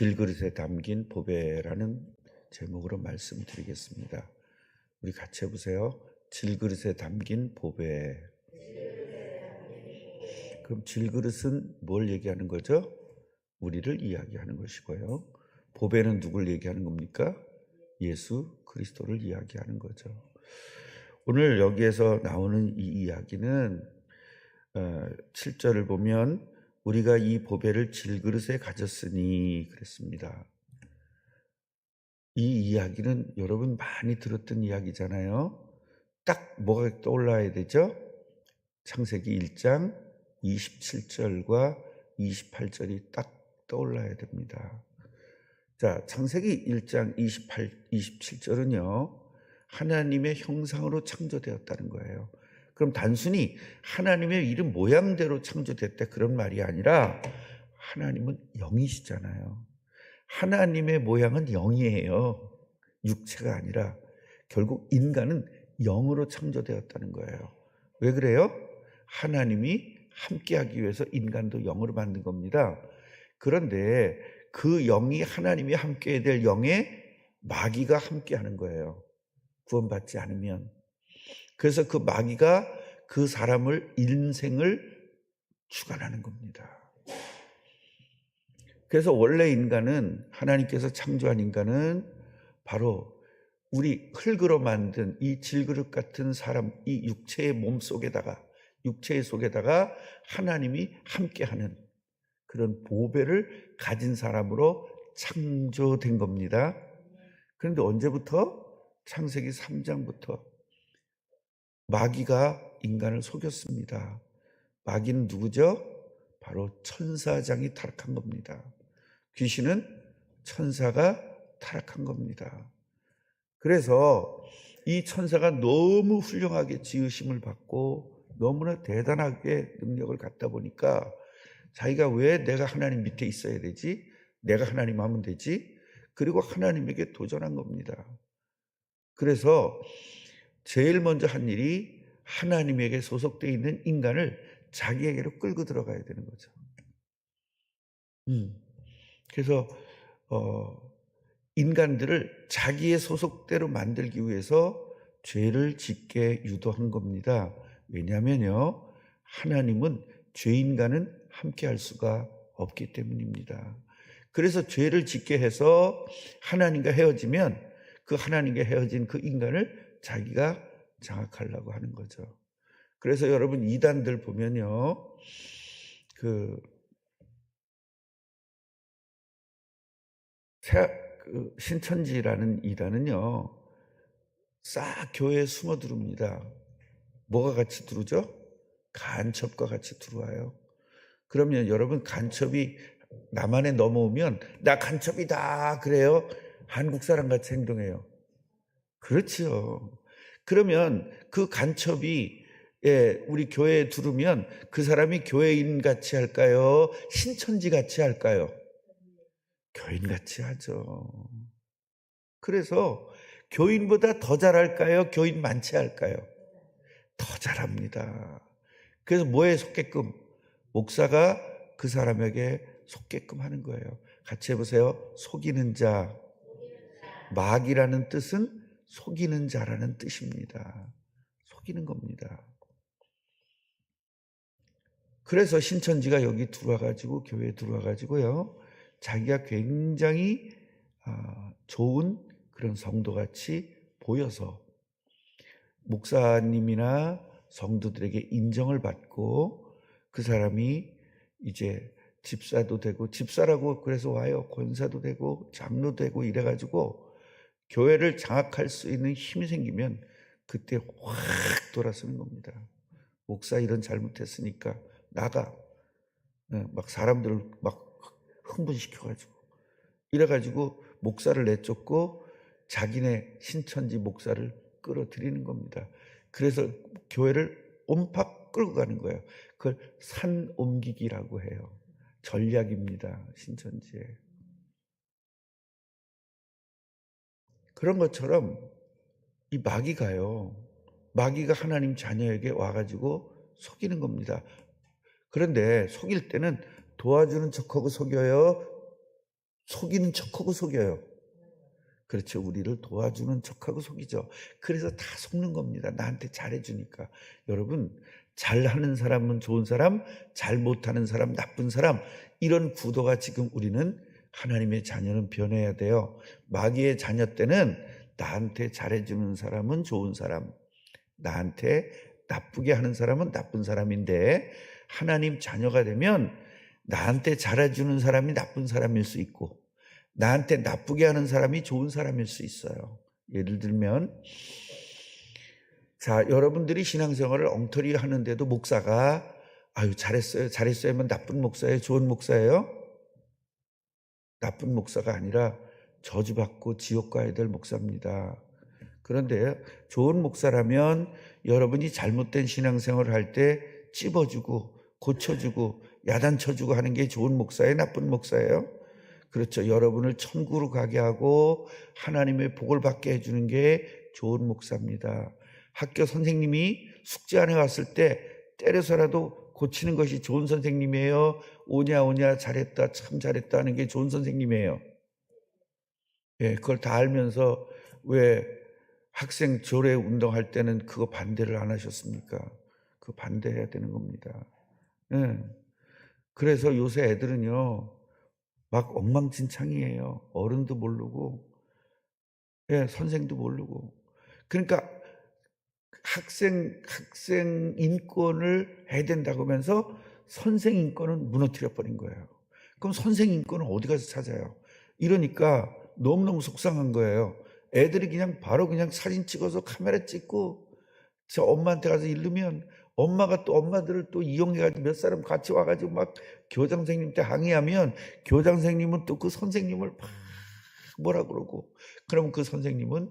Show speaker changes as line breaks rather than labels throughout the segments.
질그릇에 담긴 보배라는 제목으로 말씀드리겠습니다. 우리 같이 해보세요. 질그릇에 담긴 보배. 그럼 질그릇은 뭘 얘기하는 거죠? 우리를 이야기하는 것이고요. 보배는 누굴 얘기하는 겁니까? 예수 그리스도를 이야기하는 거죠. 오늘 여기에서 나오는 이 이야기는 7절을 보면 우리가 이 보배를 질그릇에 가졌으니 그랬습니다. 이 이야기는 여러분 많이 들었던 이야기잖아요. 딱 뭐가 떠올라야 되죠? 창세기 1장 27절과 28절이 딱 떠올라야 됩니다. 자, 창세기 1장 27절은요. 하나님의 형상으로 창조되었다는 거예요. 그럼 단순히 하나님의 이름 모양대로 창조됐다 그런 말이 아니라 하나님은 영이시잖아요. 하나님의 모양은 영이에요. 육체가 아니라 결국 인간은 영으로 창조되었다는 거예요. 왜 그래요? 하나님이 함께하기 위해서 인간도 영으로 만든 겁니다. 그런데 그 영이 하나님이 함께해야 될 영에 마귀가 함께하는 거예요. 구원받지 않으면. 그래서 그 마귀가 그 사람을 인생을 주관하는 겁니다. 그래서 원래 인간은 하나님께서 창조한 인간은 바로 우리 흙으로 만든 이 질그릇 같은 사람, 이 육체의 몸 속에다가 육체의 속에다가 하나님이 함께하는 그런 보배를 가진 사람으로 창조된 겁니다. 그런데 언제부터? 창세기 3장부터 마귀가 인간을 속였습니다. 마귀는 누구죠? 바로 천사장이 타락한 겁니다. 귀신은 천사가 타락한 겁니다. 그래서 이 천사가 너무 훌륭하게 지으심을 받고 너무나 대단하게 능력을 갖다 보니까 자기가 왜 내가 하나님 밑에 있어야 되지? 내가 하나님 하면 되지? 그리고 하나님에게 도전한 겁니다. 그래서 제일 먼저 한 일이 하나님에게 소속되어 있는 인간을 자기에게로 끌고 들어가야 되는 거죠. 그래서 인간들을 자기의 소속대로 만들기 위해서 죄를 짓게 유도한 겁니다. 왜냐하면요, 하나님은 죄인과는 함께할 수가 없기 때문입니다. 그래서 죄를 짓게 해서 하나님과 헤어지면 그 하나님과 헤어진 그 인간을 자기가 장악하려고 하는 거죠. 그래서 여러분 이단들 보면요, 신천지라는 이단은요, 싹 교회에 숨어 들어옵니다. 뭐가 같이 들어오죠? 간첩과 같이 들어와요. 그러면 여러분 간첩이 남 안에 넘어오면 나 간첩이다 그래요? 한국 사람 같이 행동해요. 그렇죠. 그러면 그 간첩이 우리 교회에 들어오면 그 사람이 교회인 같이 할까요? 신천지 같이 할까요? 교인 같이 하죠. 그래서 교인보다 더 잘할까요? 교인 많지 할까요? 더 잘합니다. 그래서 뭐에 속게끔? 목사가 그 사람에게 속게끔 하는 거예요. 같이 해보세요. 속이는 자. 마귀라는 뜻은 속이는 자라는 뜻입니다. 속이는 겁니다. 그래서 신천지가 여기 들어와가지고 교회에 들어와가지고요, 자기가 굉장히 좋은 그런 성도같이 보여서 목사님이나 성도들에게 인정을 받고 그 사람이 이제 집사도 되고, 집사라고 그래서 와요. 권사도 되고 장로도 되고 이래가지고 교회를 장악할 수 있는 힘이 생기면 그때 확 돌아서는 겁니다. 목사 이런 잘못했으니까 나가. 막 사람들을 막 흥분시켜가지고 이래가지고 목사를 내쫓고 자기네 신천지 목사를 끌어들이는 겁니다. 그래서 교회를 옴팍 끌고 가는 거예요. 그걸 산 옮기기라고 해요. 전략입니다. 신천지에. 그런 것처럼 이 마귀가요, 마귀가 하나님 자녀에게 와가지고 속이는 겁니다. 그런데 속일 때는 도와주는 척하고 속여요? 속이는 척하고 속여요. 그렇죠. 우리를 도와주는 척하고 속이죠. 그래서 다 속는 겁니다. 나한테 잘해주니까. 여러분, 잘하는 사람은 좋은 사람, 잘 못하는 사람 나쁜 사람, 이런 구도가 지금 우리는 하나님의 자녀는 변해야 돼요. 마귀의 자녀 때는 나한테 잘해주는 사람은 좋은 사람, 나한테 나쁘게 하는 사람은 나쁜 사람인데, 하나님 자녀가 되면 나한테 잘해주는 사람이 나쁜 사람일 수 있고 나한테 나쁘게 하는 사람이 좋은 사람일 수 있어요. 예를 들면, 자, 여러분들이 신앙생활을 엉터리 하는데도 목사가 아유 잘했어요면 나쁜 목사예요, 좋은 목사예요? 나쁜 목사가 아니라 저주받고 지옥 가야 될 목사입니다. 그런데 좋은 목사라면 여러분이 잘못된 신앙생활을 할 때 찝어주고 고쳐주고 야단쳐주고 하는 게 좋은 목사예요, 나쁜 목사예요? 그렇죠. 여러분을 천국으로 가게 하고 하나님의 복을 받게 해주는 게 좋은 목사입니다. 학교 선생님이 숙제 안 해왔을 때 때려서라도 고치는 것이 좋은 선생님이에요? 오냐 잘했다 참 잘했다 하는 게 좋은 선생님이에요? 예, 그걸 다 알면서 왜 학생 조례 운동할 때는 그거 반대를 안 하셨습니까? 그거 반대해야 되는 겁니다. 예. 그래서 요새 애들은요 막 엉망진창이에요. 어른도 모르고, 예, 선생도 모르고. 그러니까 학생 인권을 해야 된다고 하면서 선생 인권은 무너뜨려 버린 거예요. 그럼 선생 인권은 어디 가서 찾아요? 이러니까 너무너무 속상한 거예요. 애들이 그냥 바로 그냥 사진 찍어서 카메라 찍고 저 엄마한테 가서 이르면 엄마가 또 엄마들을 또 이용해가지고 몇 사람 같이 와가지고 막 교장 선생님한테 항의하면 교장 선생님은 또 그 선생님을 막 뭐라 그러고, 그러면 그 선생님은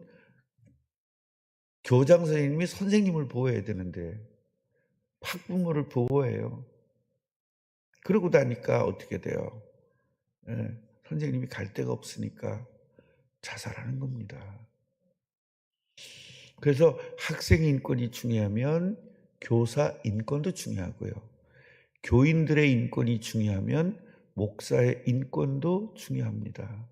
교장 선생님이 선생님을 보호해야 되는데 학부모를 보호해요. 그러고 나니까 어떻게 돼요? 예, 선생님이 갈 데가 없으니까 자살하는 겁니다. 그래서 학생 인권이 중요하면 교사 인권도 중요하고요. 교인들의 인권이 중요하면 목사의 인권도 중요합니다.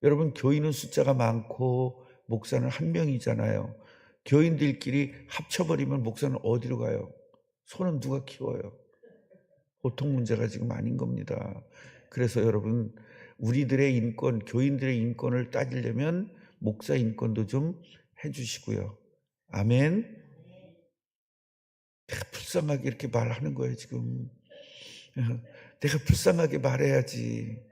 여러분, 교인은 숫자가 많고 목사는 한 명이잖아요. 교인들끼리 합쳐버리면 목사는 어디로 가요? 손은 누가 키워요? 보통 문제가 지금 아닌 겁니다. 그래서 여러분, 우리들의 인권, 교인들의 인권을 따지려면 목사 인권도 좀 해주시고요. 아멘. 내가 불쌍하게 이렇게 말하는 거예요, 지금. 내가 불쌍하게 말해야지.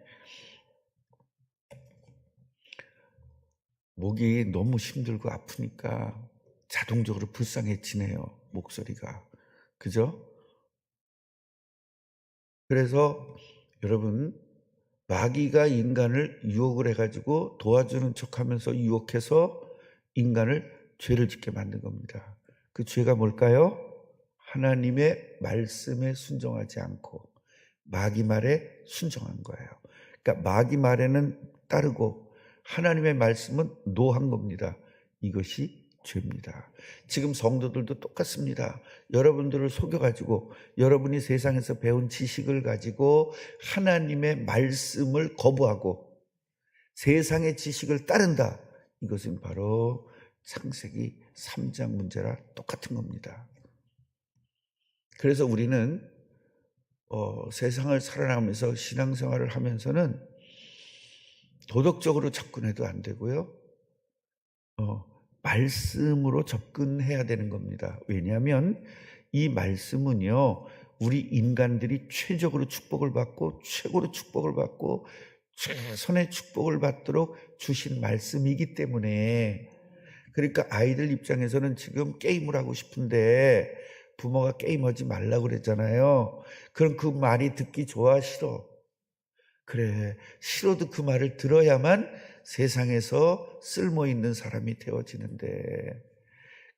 목이 너무 힘들고 아프니까 자동적으로 불쌍해지네요, 목소리가. 그죠? 그래서 여러분, 마귀가 인간을 유혹을 해가지고 도와주는 척하면서 유혹해서 인간을 죄를 짓게 만든 겁니다. 그 죄가 뭘까요? 하나님의 말씀에 순종하지 않고 마귀 말에 순종한 거예요. 그러니까 마귀 말에는 따르고 하나님의 말씀은 노한 겁니다. 이것이 죄입니다. 지금 성도들도 똑같습니다. 여러분들을 속여가지고 여러분이 세상에서 배운 지식을 가지고 하나님의 말씀을 거부하고 세상의 지식을 따른다. 이것은 바로 창세기 3장 문제라 똑같은 겁니다. 그래서 우리는 세상을 살아가면서 신앙생활을 하면서는 도덕적으로 접근해도 안 되고요. 말씀으로 접근해야 되는 겁니다. 왜냐하면 이 말씀은요, 우리 인간들이 최적으로 축복을 받고 최고로 축복을 받고 최선의 축복을 받도록 주신 말씀이기 때문에, 그러니까 아이들 입장에서는 지금 게임을 하고 싶은데 부모가 게임하지 말라고 그랬잖아요. 그럼 그 말이 듣기 좋아, 싫어? 그래, 싫어도 그 말을 들어야만 세상에서 쓸모있는 사람이 되어지는데,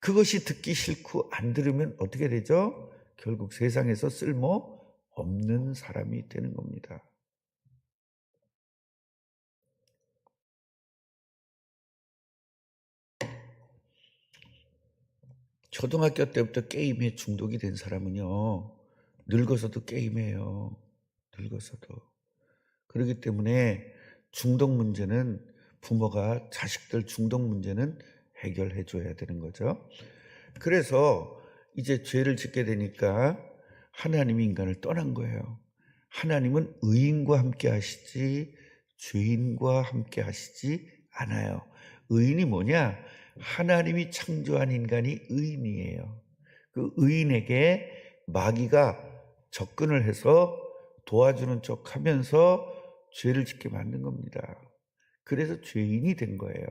그것이 듣기 싫고 안 들으면 어떻게 되죠? 결국 세상에서 쓸모 없는 사람이 되는 겁니다. 초등학교 때부터 게임에 중독이 된 사람은요, 늙어서도 게임해요. 늙어서도. 그렇기 때문에 중독 문제는 부모가 자식들 중독 문제는 해결해 줘야 되는 거죠. 그래서 이제 죄를 짓게 되니까 하나님이 인간을 떠난 거예요. 하나님은 의인과 함께 하시지 죄인과 함께 하시지 않아요. 의인이 뭐냐? 하나님이 창조한 인간이 의인이에요. 그 의인에게 마귀가 접근을 해서 도와주는 척 하면서 죄를 짓게 만든 겁니다. 그래서 죄인이 된 거예요.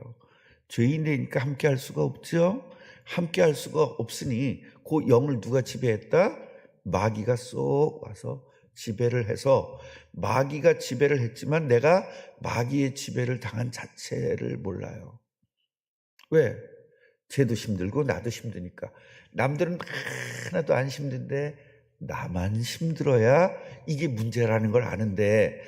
죄인 되니까 함께 할 수가 없죠. 함께 할 수가 없으니 그 영을 누가 지배했다? 마귀가 쏙 와서 지배를 해서 마귀가 지배를 했지만 내가 마귀의 지배를 당한 자체를 몰라요. 왜? 쟤도 힘들고 나도 힘드니까. 남들은 하나도 안 힘든데 나만 힘들어야 이게 문제라는 걸 아는데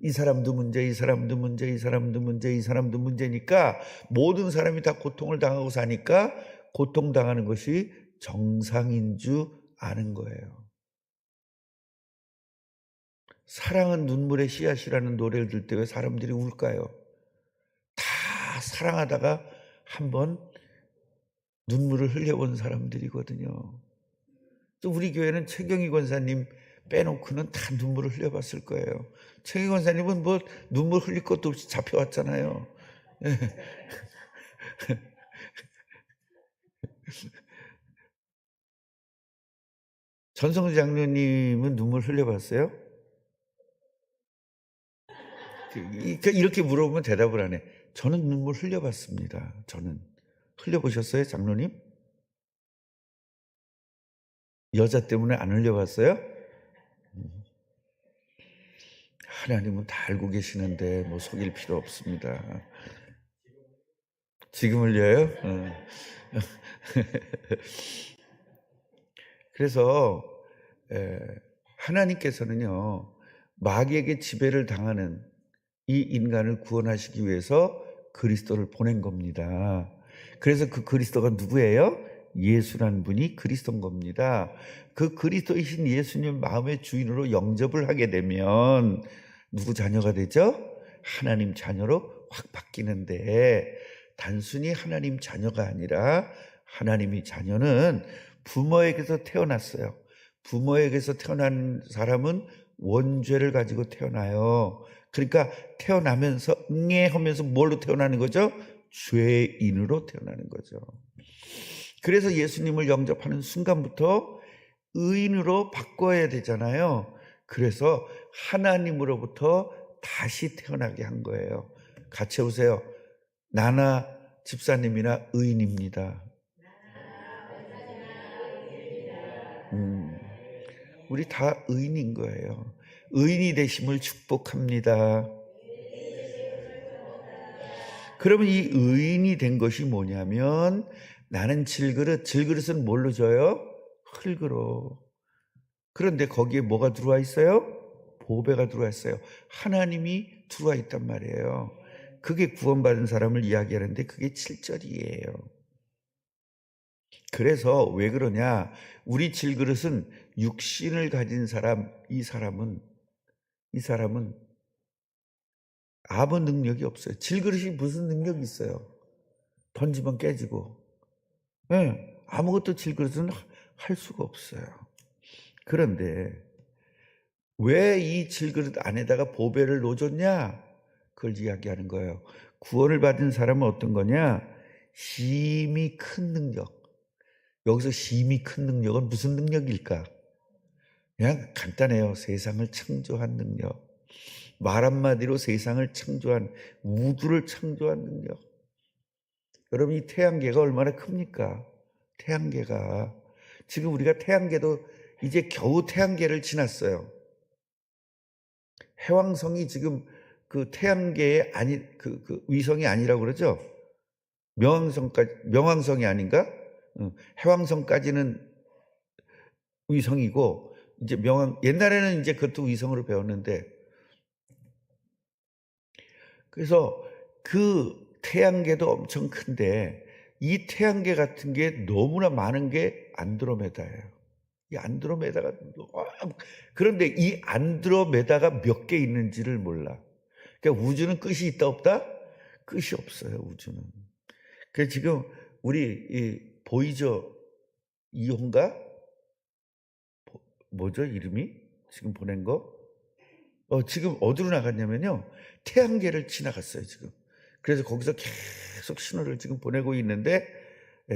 이 사람도 문제, 이 사람도 문제, 이 사람도 문제, 이 사람도 문제니까 모든 사람이 다 고통을 당하고 사니까 고통당하는 것이 정상인 줄 아는 거예요. 사랑은 눈물의 씨앗이라는 노래를 들 때 왜 사람들이 울까요? 다 사랑하다가 한번 눈물을 흘려본 사람들이거든요. 또 우리 교회는 최경희 권사님 빼놓고는 다 눈물을 흘려봤을 거예요. 최경희 권사님은 뭐 눈물 흘릴 것도 없이 잡혀왔잖아요. 전성주 장로님은 눈물 흘려봤어요? 이렇게 물어보면 대답을 안 해. 저는 눈물 흘려봤습니다. 저는. 흘려보셨어요, 장로님? 여자 때문에 안 흘려봤어요? 하나님은 다 알고 계시는데 뭐 속일 필요 없습니다. 지금 흘려요? 그래서 하나님께서는요, 마귀에게 지배를 당하는 이 인간을 구원하시기 위해서 그리스도를 보낸 겁니다. 그래서 그 그리스도가 누구예요? 예수라는 분이 그리스도인 겁니다. 그 그리스도이신 예수님 마음의 주인으로 영접을 하게 되면 누구 자녀가 되죠? 하나님 자녀로 확 바뀌는데 단순히 하나님 자녀가 아니라 하나님의 자녀는 부모에게서 태어났어요. 부모에게서 태어난 사람은 원죄를 가지고 태어나요. 그러니까 태어나면서 하면서 뭘로 태어나는 거죠? 죄인으로 태어나는 거죠. 그래서 예수님을 영접하는 순간부터 의인으로 바꿔야 되잖아요. 그래서 하나님으로부터 다시 태어나게 한 거예요. 같이 해보세요. 나나 집사님이나 의인입니다. 우리 다 의인인 거예요. 의인이 되심을 축복합니다. 그러면 이 의인이 된 것이 뭐냐면 나는 질그릇은 뭘로 줘요? 흙으로. 그런데 거기에 뭐가 들어와 있어요? 보배가 들어와 있어요. 하나님이 들어와 있단 말이에요. 그게 구원받은 사람을 이야기하는데 그게 7절이에요. 그래서 왜 그러냐? 우리 질그릇은 육신을 가진 사람, 이 사람은 아무 능력이 없어요. 질그릇이 무슨 능력이 있어요? 던지면 깨지고. 네, 아무것도 질그릇은 할 수가 없어요. 그런데 왜 이 질그릇 안에다가 보배를 넣어줬냐? 그걸 이야기하는 거예요. 구원을 받은 사람은 어떤 거냐? 힘이 큰 능력. 여기서 힘이 큰 능력은 무슨 능력일까? 그냥 간단해요. 세상을 창조한 능력. 말 한마디로 세상을 창조한, 우주를 창조한 능력. 여러분, 이 태양계가 얼마나 큽니까? 태양계가. 지금 우리가 태양계도 이제 겨우 태양계를 지났어요. 해왕성이 지금 그 태양계의 그 위성이 아니라고 그러죠? 명왕성이 아닌가? 해왕성까지는 위성이고, 이제 옛날에는 이제 그것도 위성으로 배웠는데, 그래서 그 태양계도 엄청 큰데, 이 태양계 같은 게 너무나 많은 게 안드로메다예요. 이 안드로메다가, 그런데 이 안드로메다가 몇 개 있는지를 몰라. 그러니까 우주는 끝이 있다 없다? 끝이 없어요, 우주는. 그래서 지금 우리 이 보이저 2호인가? 뭐죠, 이름이? 지금 보낸 거? 지금 어디로 나갔냐면요. 태양계를 지나갔어요, 지금. 그래서 거기서 계속 신호를 지금 보내고 있는데,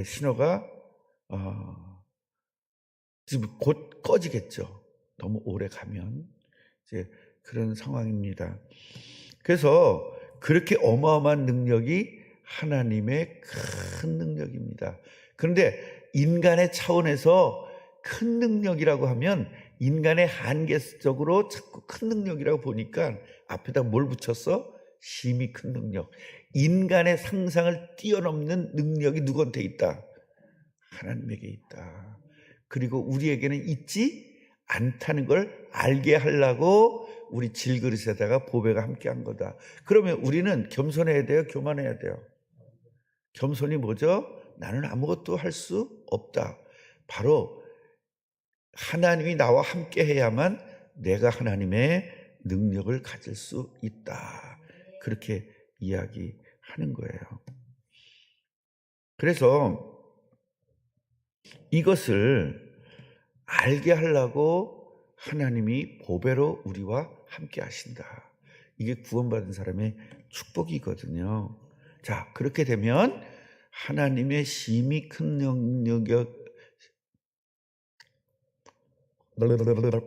신호가, 지금 곧 꺼지겠죠. 너무 오래 가면. 이제 그런 상황입니다. 그래서 그렇게 어마어마한 능력이 하나님의 큰 능력입니다. 그런데 인간의 차원에서 큰 능력이라고 하면 인간의 한계적으로 자꾸 큰 능력이라고 보니까 앞에다 뭘 붙였어? 심히 큰 능력. 인간의 상상을 뛰어넘는 능력이 누구한테 있다? 하나님에게 있다. 그리고 우리에게는 있지 않다는 걸 알게 하려고 우리 질그릇에다가 보배가 함께한 거다. 그러면 우리는 겸손해야 돼요? 교만해야 돼요? 겸손이 뭐죠? 나는 아무것도 할 수 없다. 바로 하나님이 나와 함께 해야만 내가 하나님의 능력을 가질 수 있다. 그렇게 이야기하는 거예요. 그래서 이것을 알게 하려고 하나님이 보배로 우리와 함께 하신다. 이게 구원받은 사람의 축복이거든요. 자, 그렇게 되면 하나님의 심히 큰 능력이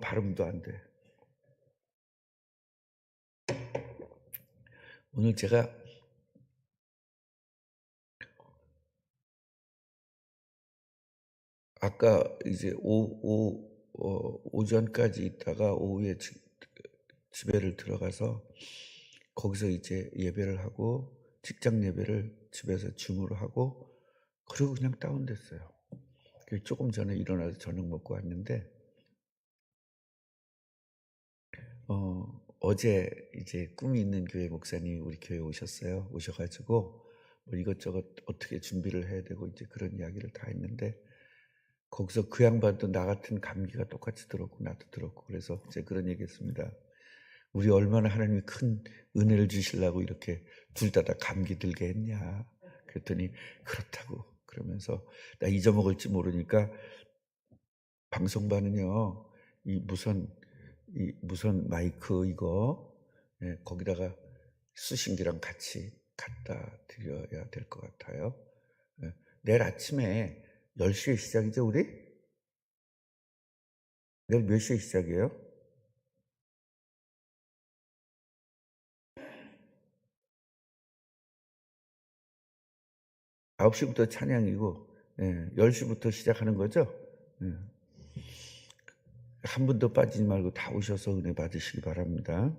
발음도 안 돼. 오늘 제가 아까 이제 오전까지 있다가 오후에 집회를 들어가서 거기서 이제 예배를 하고 직장 예배를 집에서 줌으로 하고 그리고 그냥 다운됐어요. 조금 전에 일어나서 저녁 먹고 왔는데 어제 이제 꿈이 있는 교회 목사님이 우리 교회 오셨어요. 오셔가지고 뭐 이것저것 어떻게 준비를 해야 되고 이제 그런 이야기를 다 했는데 거기서 그 양반도 나 같은 감기가 똑같이 들었고 나도 들었고 그래서 이제 그런 얘기했습니다. 우리 얼마나 하나님이 큰 은혜를 주시려고 이렇게 둘 다 감기 들게 했냐. 그랬더니 그렇다고 그러면서 나 잊어먹을지 모르니까 방송반은요 이 무선 마이크 이거 거기다가 수신기랑 같이 갖다 드려야 될 것 같아요. 내일 아침에 10시에 시작이죠, 우리? 내일 몇 시에 시작이에요? 9시부터 찬양이고 10시부터 시작하는 거죠? 한 분도 빠지지 말고 다 오셔서 은혜 받으시기 바랍니다.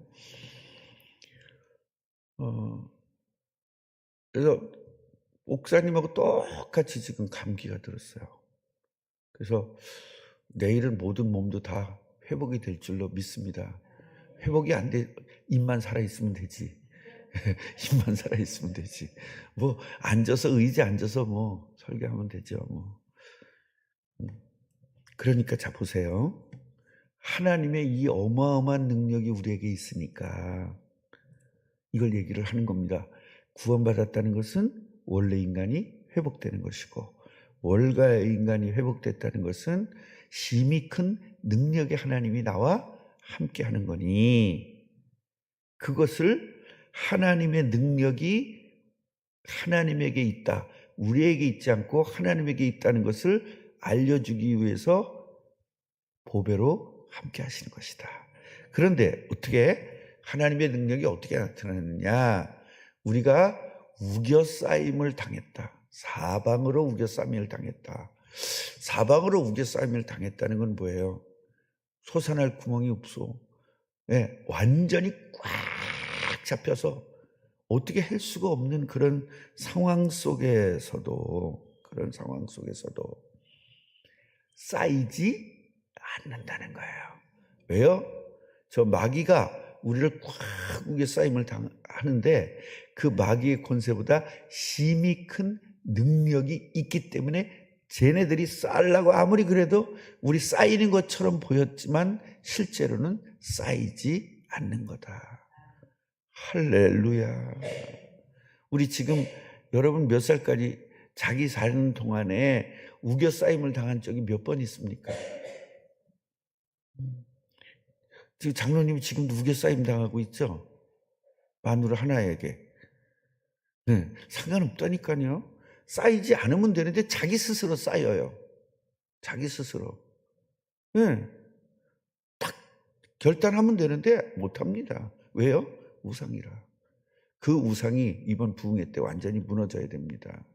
그래서 옥사님하고 똑같이 지금 감기가 들었어요. 그래서 내일은 모든 몸도 다 회복이 될 줄로 믿습니다. 회복이 안 돼, 입만 살아있으면 되지. 입만 살아있으면 되지. 뭐 앉아서 의자 앉아서 뭐 설교하면 되죠. 뭐. 그러니까 자 보세요. 하나님의 이 어마어마한 능력이 우리에게 있으니까 이걸 얘기를 하는 겁니다. 구원받았다는 것은 원래 인간이 회복되는 것이고 원래 인간이 회복됐다는 것은 심히 큰 능력의 하나님이 나와 함께 하는 거니 그것을 하나님의 능력이 하나님에게 있다. 우리에게 있지 않고 하나님에게 있다는 것을 알려주기 위해서 보배로 함께 하시는 것이다. 그런데 어떻게 하나님의 능력이 어떻게 나타나느냐? 우리가 우겨싸임을 당했다. 사방으로 우겨싸임을 당했다. 사방으로 우겨싸임을 당했다는 건 뭐예요? 솟아날 구멍이 없어. 완전히 꽉 잡혀서 어떻게 할 수가 없는 그런 상황 속에서도 쌓이지 않는다는 거예요. 왜요? 저 마귀가 우리를 꽉 우겨싸임을 하는데 그 마귀의 권세보다 심히 큰 능력이 있기 때문에 쟤네들이 쌓으려고 아무리 그래도 우리 쌓이는 것처럼 보였지만 실제로는 쌓이지 않는 거다. 할렐루야. 우리 지금 여러분 몇 살까지 자기 사는 동안에 우겨싸임을 당한 적이 몇 번 있습니까? 지금 장로님이 지금도 우겨싸임 당하고 있죠? 마누라 하나에게. 네, 상관없다니까요. 쌓이지 않으면 되는데 자기 스스로 쌓여요. 자기 스스로. 네, 딱 결단하면 되는데 못합니다. 왜요? 우상이라. 그 우상이 이번 부흥회 때 완전히 무너져야 됩니다.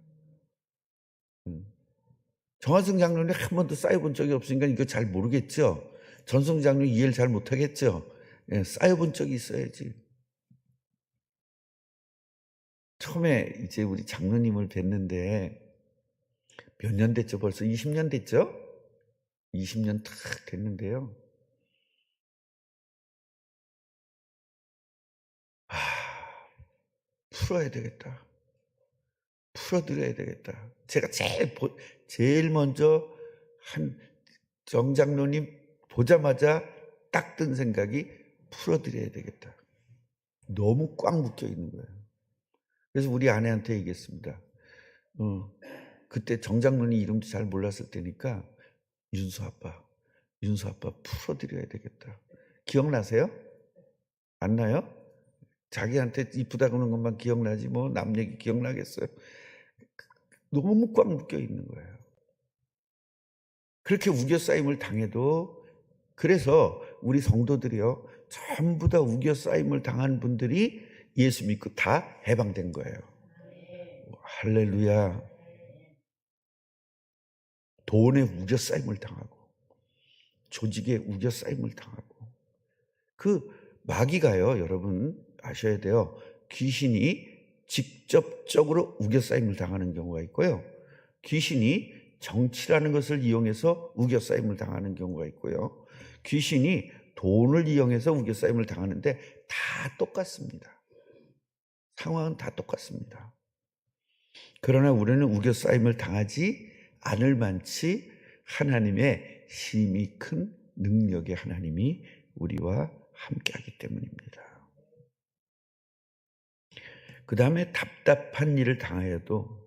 정화승 장로님 한 번도 쌓여본 적이 없으니까 이거 잘 모르겠죠. 전성 장로님 이해를 잘 못하겠죠. 예, 쌓여본 적이 있어야지. 처음에 이제 우리 장로님을 뵀는데 몇 년 됐죠? 벌써 20년 됐죠? 20년 딱 됐는데요. 풀어야 되겠다. 풀어드려야 되겠다. 제가 제일 먼저 한 정장로님 보자마자 딱 든 생각이 풀어드려야 되겠다. 너무 꽉 묶여 있는 거예요. 그래서 우리 아내한테 얘기했습니다. 그때 정장로님 이름도 잘 몰랐을 때니까 윤수 아빠 풀어드려야 되겠다. 기억나세요? 안 나요? 자기한테 이쁘다고 하는 것만 기억나지 뭐 남 얘기 기억나겠어요? 너무 꽉 묶여 있는 거예요. 그렇게 우겨싸임을 당해도 그래서 우리 성도들이요 전부 다 우겨싸임을 당한 분들이 예수 믿고 다 해방된 거예요. 할렐루야. 돈에 우겨싸임을 당하고 조직에 우겨싸임을 당하고 그 마귀가요 여러분 아셔야 돼요. 귀신이 직접적으로 우겨싸임을 당하는 경우가 있고요. 귀신이 정치라는 것을 이용해서 우겨싸임을 당하는 경우가 있고요. 귀신이 돈을 이용해서 우겨싸임을 당하는데 다 똑같습니다. 상황은 다 똑같습니다. 그러나 우리는 우겨싸임을 당하지 않을 만치 하나님의 힘이 큰 능력의 하나님이 우리와 함께하기 때문입니다. 그 다음에 답답한 일을 당하여도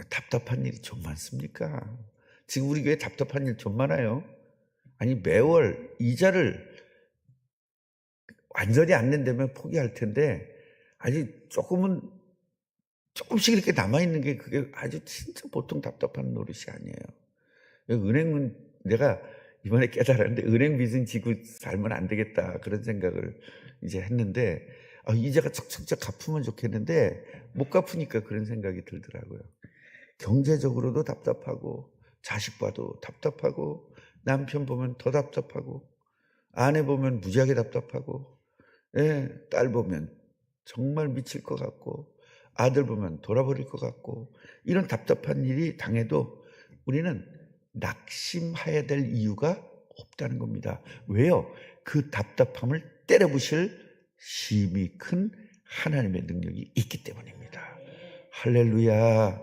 답답한 일이 좀 많습니까? 지금 우리 교회 답답한 일 좀 많아요. 아니 매월 이자를 완전히 안 낸다면 포기할 텐데 아직 조금씩 이렇게 남아있는 게 그게 아주 진짜 보통 답답한 노릇이 아니에요. 은행은 내가 이번에 깨달았는데 은행 빚은 지고 살면 안 되겠다 그런 생각을 이제 했는데 이자가 척척척 갚으면 좋겠는데 못 갚으니까 그런 생각이 들더라고요. 경제적으로도 답답하고 자식 봐도 답답하고 남편 보면 더 답답하고 아내 보면 무지하게 답답하고 딸 보면 정말 미칠 것 같고 아들 보면 돌아버릴 것 같고 이런 답답한 일이 당해도 우리는 낙심해야 될 이유가 없다는 겁니다. 왜요? 그 답답함을 때려부실 힘이 큰 하나님의 능력이 있기 때문입니다. 할렐루야.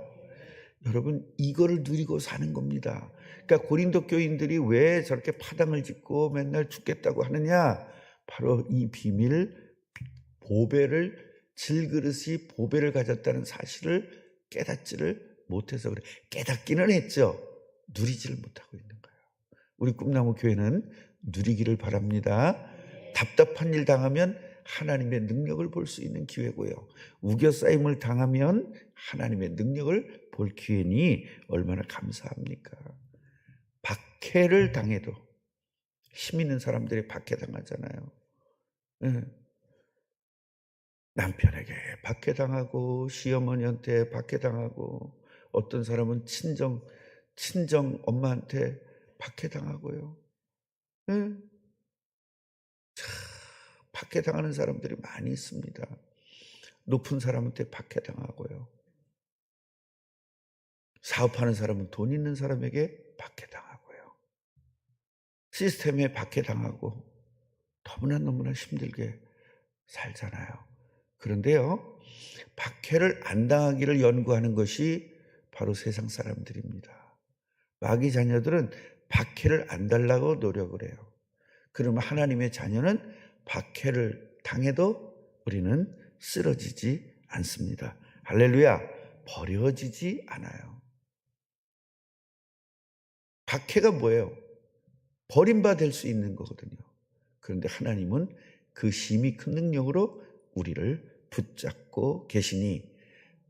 여러분 이거를 누리고 사는 겁니다. 그러니까 고린도 교인들이 왜 저렇게 파당을 짓고 맨날 죽겠다고 하느냐? 바로 이 비밀 보배를 질그릇이 보배를 가졌다는 사실을 깨닫지를 못해서 그래. 깨닫기는 했죠. 누리지를 못하고 있는 거예요. 우리 꿈나무 교회는 누리기를 바랍니다. 답답한 일 당하면 하나님의 능력을 볼 수 있는 기회고요. 우겨싸임을 당하면 하나님의 능력을 볼 기회니 얼마나 감사합니까? 박해를 당해도 힘 있는 사람들이 박해당하잖아요. 남편에게 박해당하고 시어머니한테 박해당하고 어떤 사람은 친정 엄마한테 박해당하고요. 박해당하는 사람들이 많이 있습니다. 높은 사람한테 박해당하고요. 사업하는 사람은 돈 있는 사람에게 박해당하고요. 시스템에 박해당하고 너무나 힘들게 살잖아요. 그런데요, 박해를 안 당하기를 연구하는 것이 바로 세상 사람들입니다. 마귀 자녀들은 박해를 안 달라고 노력을 해요. 그러면 하나님의 자녀는 박해를 당해도 우리는 쓰러지지 않습니다. 할렐루야. 버려지지 않아요. 박해가 뭐예요? 버림받을 수 있는 거거든요. 그런데 하나님은 그 심히 큰 능력으로 우리를 붙잡고 계시니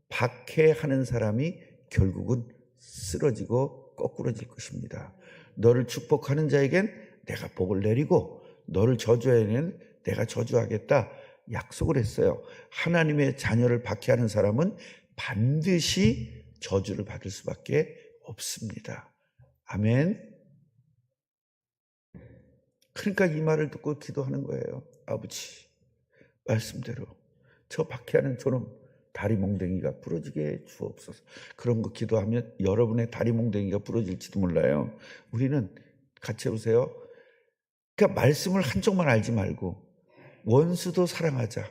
박해하는 사람이 결국은 쓰러지고 거꾸러질 것입니다. 너를 축복하는 자에겐 내가 복을 내리고 너를 저주하는 내가 저주하겠다 약속을 했어요. 하나님의 자녀를 박해하는 사람은 반드시 저주를 받을 수밖에 없습니다. 아멘. 그러니까 이 말을 듣고 기도하는 거예요. 아버지, 말씀대로 저 박해하는 저놈 다리 몽댕이가 부러지게 주옵소서. 그런 거 기도하면 여러분의 다리 몽댕이가 부러질지도 몰라요. 우리는 같이 해보세요. 그러니까 말씀을 한쪽만 알지 말고 원수도 사랑하자.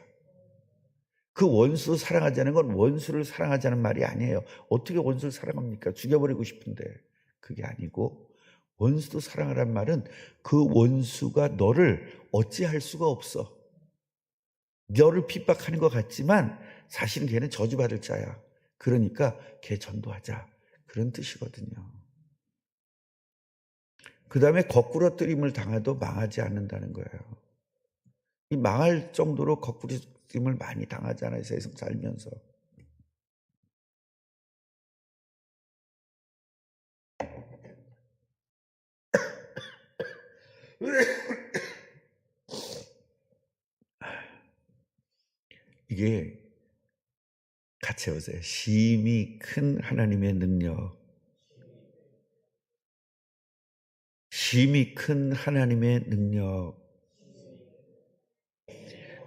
그 원수 사랑하자는 건 원수를 사랑하자는 말이 아니에요. 어떻게 원수를 사랑합니까? 죽여버리고 싶은데. 그게 아니고 원수도 사랑하란 말은 그 원수가 너를 어찌할 수가 없어. 너를 핍박하는 것 같지만 사실은 걔는 저주받을 자야. 그러니까 걔 전도하자. 그런 뜻이거든요. 그 다음에 거꾸러뜨림을 당해도 망하지 않는다는 거예요. 이 망할 정도로 거꾸러뜨림을 많이 당하잖아요. 세상 살면서. 이게 같이 해보세요. 심히 큰 하나님의 능력. 심히 큰 하나님의 능력.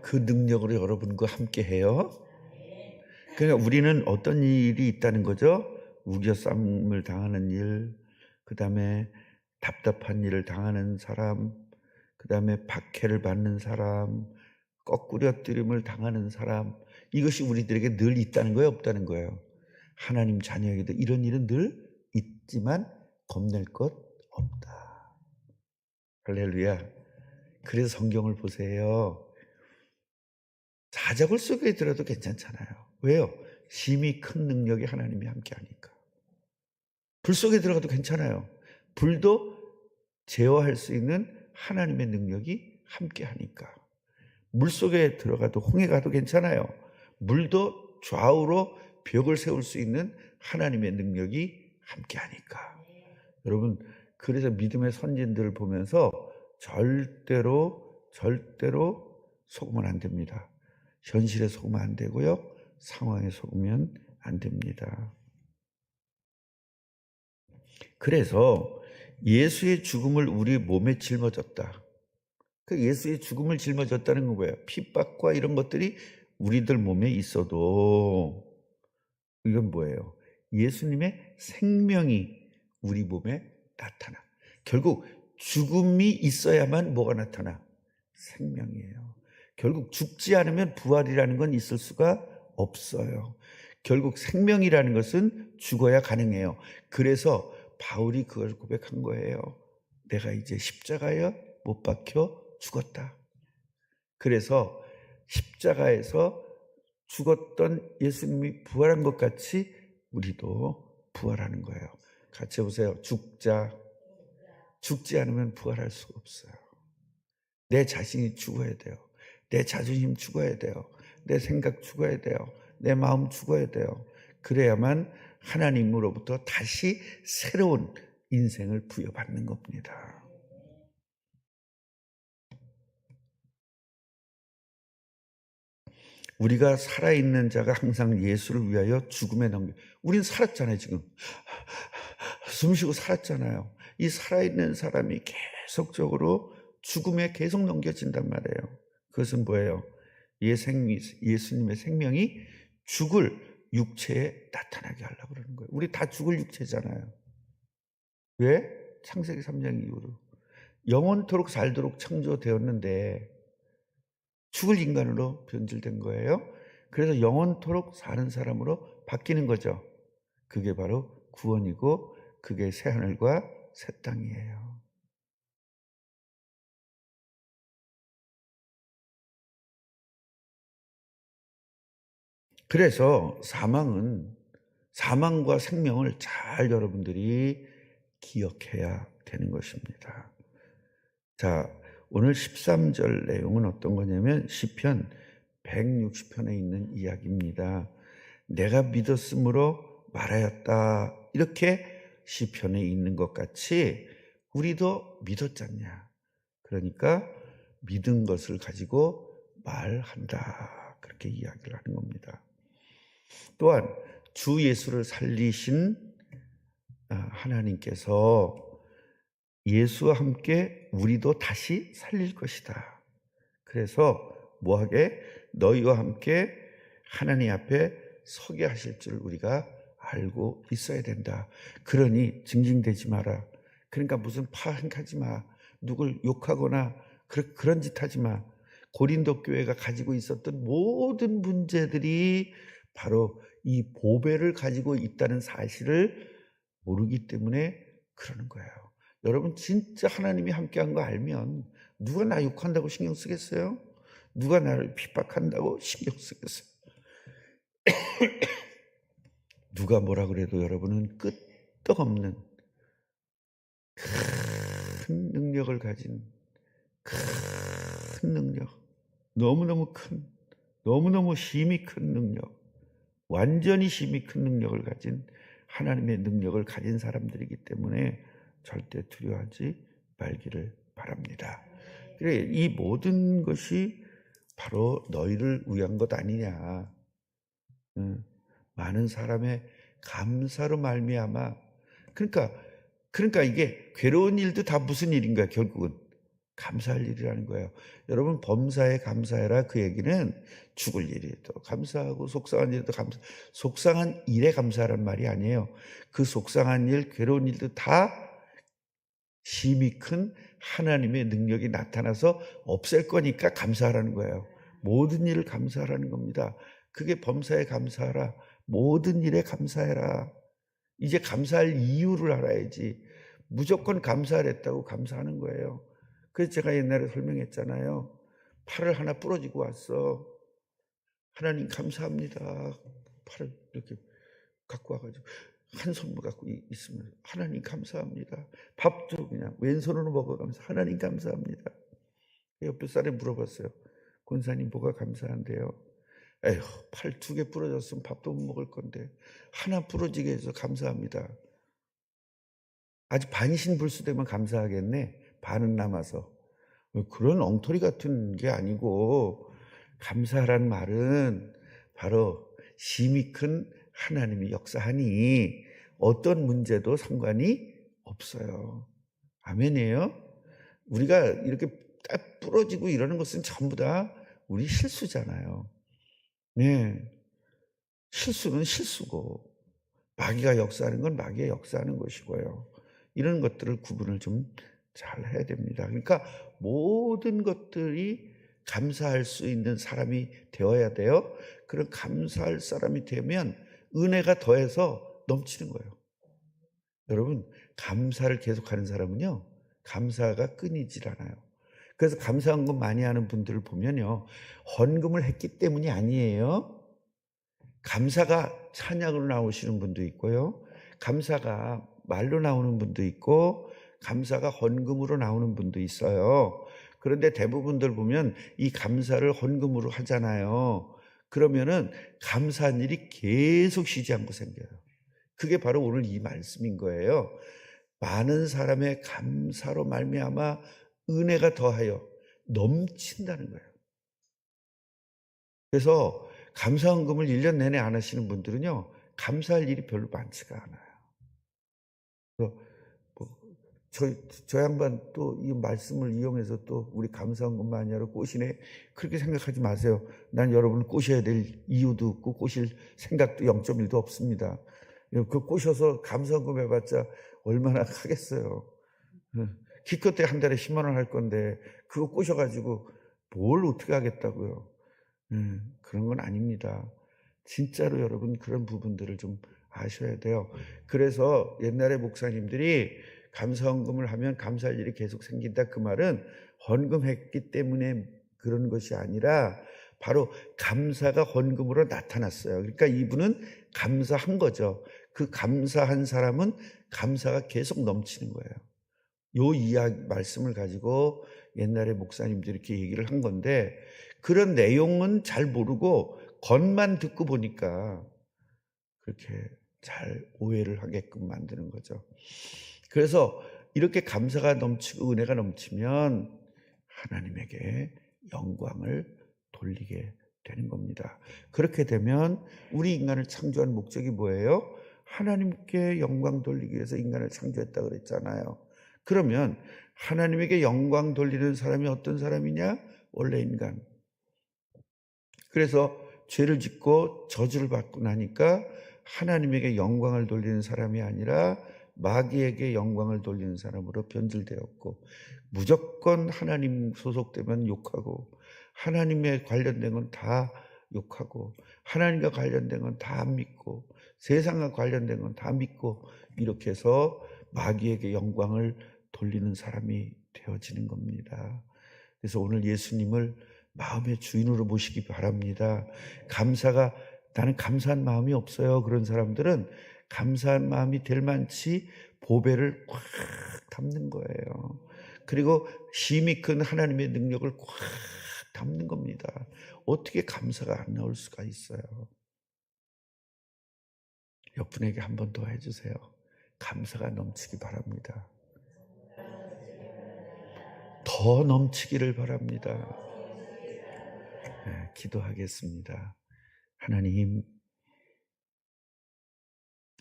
그 능력으로 여러분과 함께 해요. 그러니까 우리는 어떤 일이 있다는 거죠? 우겨쌈을 당하는 일, 그 다음에 답답한 일을 당하는 사람, 그 다음에 박해를 받는 사람, 거꾸려뜨림을 당하는 사람, 이것이 우리들에게 늘 있다는 거예요, 없다는 거예요? 하나님 자녀에게도 이런 일은 늘 있지만 겁낼 것 없다. 할렐루야. 그래서 성경을 보세요. 사자굴 속에 들어도 괜찮잖아요. 왜요? 심히 큰 능력이 하나님이 함께 하니까. 불 속에 들어가도 괜찮아요. 불도 제어할 수 있는 하나님의 능력이 함께 하니까. 물 속에 들어가도 홍해 가도 괜찮아요. 물도 좌우로 벽을 세울 수 있는 하나님의 능력이 함께 하니까. 여러분, 그래서 믿음의 선진들을 보면서 절대로 속으면 안 됩니다. 현실에 속으면 안 되고요. 상황에 속으면 안 됩니다. 그래서 예수의 죽음을 우리 몸에 짊어졌다. 그 예수의 죽음을 짊어졌다는 건 뭐예요? 핍박과 이런 것들이 우리들 몸에 있어도 이건 뭐예요? 예수님의 생명이 우리 몸에 나타나. 결국 죽음이 있어야만 뭐가 나타나? 생명이에요. 결국 죽지 않으면 부활이라는 건 있을 수가 없어요. 결국 생명이라는 것은 죽어야 가능해요. 그래서 바울이 그걸 고백한 거예요. 내가 이제 십자가에 못 박혀 죽었다. 그래서 십자가에서 죽었던 예수님이 부활한 것 같이 우리도 부활하는 거예요. 같이 해보세요. 죽지 않으면 부활할 수가 없어요. 내 자신이 죽어야 돼요. 내 자존심 죽어야 돼요. 내 생각 죽어야 돼요. 내 마음 죽어야 돼요. 그래야만 하나님으로부터 다시 새로운 인생을 부여받는 겁니다. 우리가 살아있는 자가 항상 예수를 위하여 죽음에 넘겨. 우린 살았잖아요, 지금. 숨쉬고 살았잖아요. 이 살아있는 사람이 계속적으로 죽음에 계속 넘겨진단 말이에요. 그것은 뭐예요? 예수님의 생명이 죽을 육체에 나타나게 하려고 그러는 거예요. 우리 다 죽을 육체잖아요. 왜? 창세기 3장 이후로. 영원토록 살도록 창조되었는데 죽을 인간으로 변질된 거예요. 그래서 영원토록 사는 사람으로 바뀌는 거죠. 그게 바로 구원이고 그게 새하늘과 새 땅이에요. 그래서 사망과 생명을 잘 여러분들이 기억해야 되는 것입니다. 자, 오늘 13절 내용은 어떤 거냐면 시편 160편에 있는 이야기입니다. 내가 믿었으므로 말하였다. 이렇게 시편에 있는 것 같이 우리도 믿었잖냐. 그러니까 믿은 것을 가지고 말한다. 그렇게 이야기를 하는 겁니다. 또한 주 예수를 살리신 하나님께서 예수와 함께 우리도 다시 살릴 것이다. 그래서 뭐하게? 너희와 함께 하나님 앞에 서게 하실 줄 우리가 알고 있어야 된다. 그러니 징징대지 마라. 그러니까 무슨 파행하지 마. 누굴 욕하거나 그런 짓 하지 마. 고린도 교회가 가지고 있었던 모든 문제들이 바로 이 보배를 가지고 있다는 사실을 모르기 때문에 그러는 거예요. 여러분 진짜 하나님이 함께한 거 알면 누가 나 욕한다고 신경 쓰겠어요? 누가 나를 핍박한다고 신경 쓰겠어요? 누가 뭐라 그래도 여러분은 끄떡없는 큰 능력을 가진 큰 능력, 너무너무 큰, 너무너무 힘이 큰 능력, 완전히 힘이 큰 능력을 가진 하나님의 능력을 가진 사람들이기 때문에 절대 두려워하지 말기를 바랍니다. 그래, 이 모든 것이 바로 너희를 위한 것 아니냐. 많은 사람의 감사로 말미암아. 그러니까 이게 괴로운 일도 다 무슨 일인가? 결국은 감사할 일이라는 거예요. 여러분 범사에 감사해라. 그 얘기는 죽을 일에도 감사하고 속상한 일에도 속상한 일에 감사하란 말이 아니에요. 그 속상한 일, 괴로운 일도 다 힘이 큰 하나님의 능력이 나타나서 없앨 거니까 감사하라는 거예요. 모든 일을 감사하라는 겁니다. 그게 범사에 감사하라. 모든 일에 감사해라. 이제 감사할 이유를 알아야지. 무조건 감사하랬다고 감사하는 거예요. 그래서 제가 옛날에 설명했잖아요. 팔을 하나 부러지고 왔어. 하나님 감사합니다. 팔을 이렇게 갖고 와가지고 한 손으로 갖고 있으면 하나님 감사합니다. 밥도 그냥 왼손으로 먹어가면서 하나님 감사합니다. 옆에 사람이 물어봤어요. 권사님 뭐가 감사한데요? 에휴, 팔 2개 부러졌으면 밥도 못 먹을 건데 하나 부러지게 해서 감사합니다. 아직 반신불수되면 감사하겠네. 반은 남아서. 그런 엉터리 같은 게 아니고 감사하란 말은 바로 힘이 큰 하나님이 역사하니 어떤 문제도 상관이 없어요. 아멘이에요? 우리가 이렇게 딱 부러지고 이러는 것은 전부 다 우리 실수잖아요. 네, 실수는 실수고 마귀가 역사하는 건 마귀가 역사하는 것이고요. 이런 것들을 구분을 좀 잘 해야 됩니다. 그러니까 모든 것들이 감사할 수 있는 사람이 되어야 돼요. 그런 감사할 사람이 되면 은혜가 더해서 넘치는 거예요. 여러분 감사를 계속하는 사람은요 감사가 끊이질 않아요. 그래서 감사한 것 많이 하는 분들을 보면요 헌금을 했기 때문이 아니에요. 감사가 찬양으로 나오시는 분도 있고요. 감사가 말로 나오는 분도 있고 감사가 헌금으로 나오는 분도 있어요. 그런데 대부분들 보면 이 감사를 헌금으로 하잖아요. 그러면은 감사한 일이 계속 쉬지 않고 생겨요. 그게 바로 오늘 이 말씀인 거예요. 많은 사람의 감사로 말미암아 은혜가 더하여 넘친다는 거예요. 그래서 감사헌금을 1년 내내 안 하시는 분들은요 감사할 일이 별로 많지가 않아요. 그래서 저 양반 또 이 말씀을 이용해서 또 우리 감사헌금 많이 하러 꼬시네. 그렇게 생각하지 마세요. 난 여러분을 꼬셔야 될 이유도 없고 꼬실 생각도 0.1도 없습니다. 그 꼬셔서 감사헌금 해봤자 얼마나 하겠어요. 기껏해 한 달에 10만 원 할 건데 그거 꼬셔가지고 뭘 어떻게 하겠다고요. 그런 건 아닙니다. 진짜로 여러분 그런 부분들을 좀 아셔야 돼요. 그래서 옛날에 목사님들이 감사헌금을 하면 감사할 일이 계속 생긴다. 그 말은 헌금했기 때문에 그런 것이 아니라 바로 감사가 헌금으로 나타났어요. 그러니까 이분은 감사한 거죠. 그 감사한 사람은 감사가 계속 넘치는 거예요. 요 이야기 말씀을 가지고 옛날에 목사님들이 이렇게 얘기를 한 건데, 그런 내용은 잘 모르고 겉만 듣고 보니까 그렇게 잘 오해를 하게끔 만드는 거죠. 그래서 이렇게 감사가 넘치고 은혜가 넘치면 하나님에게 영광을 돌리게 되는 겁니다. 그렇게 되면 우리 인간을 창조한 목적이 뭐예요? 하나님께 영광 돌리기 위해서 인간을 창조했다고 그랬잖아요. 그러면 하나님에게 영광 돌리는 사람이 어떤 사람이냐? 원래 인간. 그래서 죄를 짓고 저주를 받고 나니까 하나님에게 영광을 돌리는 사람이 아니라 마귀에게 영광을 돌리는 사람으로 변질되었고, 무조건 하나님 소속되면 욕하고, 하나님에 관련된 건 다 욕하고, 하나님과 관련된 건 다 안 믿고, 세상과 관련된 건 다 믿고, 이렇게 해서 마귀에게 영광을 돌리는 사람이 되어지는 겁니다. 그래서 오늘 예수님을 마음의 주인으로 모시기 바랍니다. 나는 감사한 마음이 없어요. 그런 사람들은 감사한 마음이 될 만치 보배를 꽉 담는 거예요. 그리고 힘이 큰 하나님의 능력을 꽉 담는 겁니다. 어떻게 감사가 안 나올 수가 있어요? 옆분에게 한 번 더 해주세요. 감사가 넘치기 바랍니다. 더 넘치기를 바랍니다. 네, 기도하겠습니다. 하나님,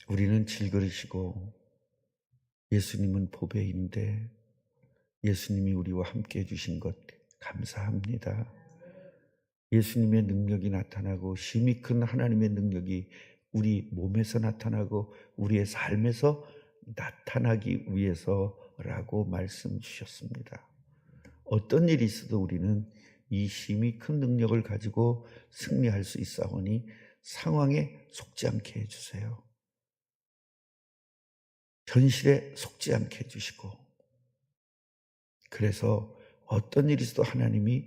우리는 질그릇이고 예수님은 보배인데 예수님이 우리와 함께 해주신 것 감사합니다. 예수님의 능력이 나타나고 힘이 큰 하나님의 능력이 우리 몸에서 나타나고 우리의 삶에서 나타나기 위해서라고 말씀 주셨습니다. 어떤 일이 있어도 우리는 이 힘이 큰 능력을 가지고 승리할 수 있사오니 상황에 속지 않게 해주세요. 현실에 속지 않게 해주시고, 그래서 어떤 일이 있어도 하나님이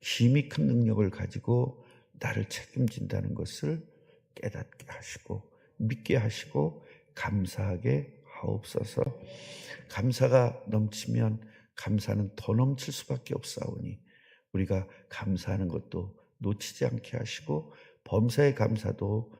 힘이 큰 능력을 가지고 나를 책임진다는 것을 깨닫게 하시고 믿게 하시고 감사하게 하옵소서. 감사가 넘치면 감사는 더 넘칠 수밖에 없사오니 우리가 감사하는 것도 놓치지 않게 하시고 범사의 감사도